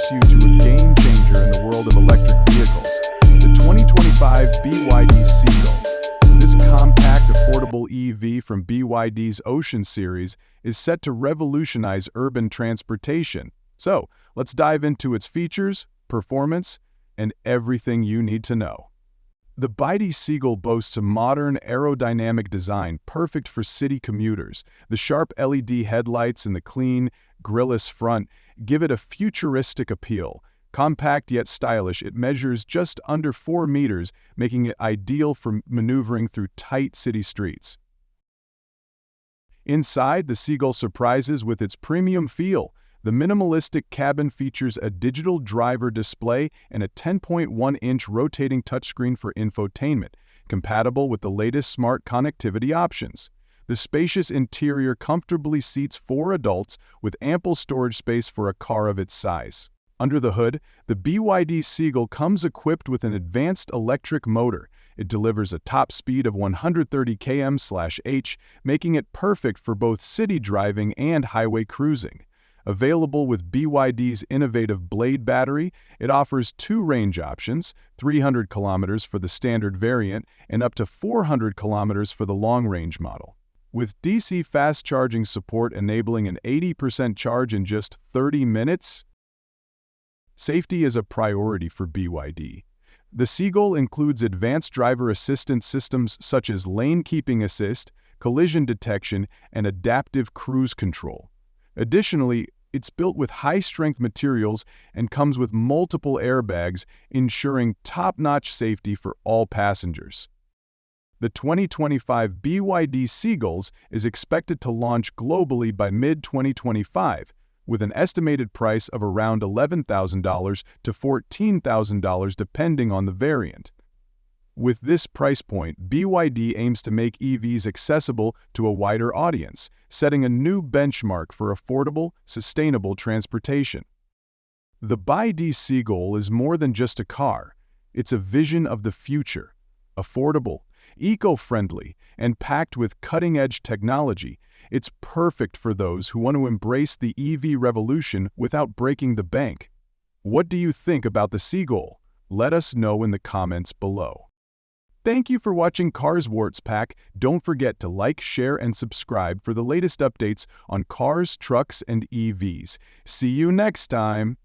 introduce you to a game changer in the world of electric vehicles, the 2025 BYD Seagull. This compact, affordable EV from BYD's Ocean series is set to revolutionize urban transportation. So, let's dive into its features, performance, and everything you need to know. The BYD Seagull boasts a modern aerodynamic design perfect for city commuters. The sharp LED headlights and the clean, grille-less front give it a futuristic appeal. Compact yet stylish, it measures just under 4 meters, making it ideal for maneuvering through tight city streets. Inside, the Seagull surprises with its premium feel. The minimalistic cabin features a digital driver display and a 10.1-inch rotating touchscreen for infotainment, compatible with the latest smart connectivity options. The spacious interior comfortably seats 4 adults with ample storage space for a car of its size. Under the hood, the BYD Seagull comes equipped with an advanced electric motor. It delivers a top speed of 130 km/h, making it perfect for both city driving and highway cruising. Available with BYD's innovative Blade battery, it offers 2 range options, 300 kilometers for the standard variant and up to 400 kilometers for the long-range model. With DC fast charging support enabling an 80% charge in just 30 minutes, safety is a priority for BYD. The Seagull includes advanced driver assistance systems such as lane keeping assist, collision detection, and adaptive cruise control. Additionally, it's built with high-strength materials and comes with multiple airbags, ensuring top-notch safety for all passengers. The 2025 BYD Seagulls is expected to launch globally by mid-2025, with an estimated price of around $11,000 to $14,000 depending on the variant. With this price point, BYD aims to make EVs accessible to a wider audience, setting a new benchmark for affordable, sustainable transportation. The BYD Seagull is more than just a car. It's a vision of the future. Affordable, eco-friendly, and packed with cutting-edge technology, it's perfect for those who want to embrace the EV revolution without breaking the bank. What do you think about the Seagull? Let us know in the comments below. Thank you for watching Cars Warts Pack. Don't forget to like, share, and subscribe for the latest updates on cars, trucks, and EVs. See you next time!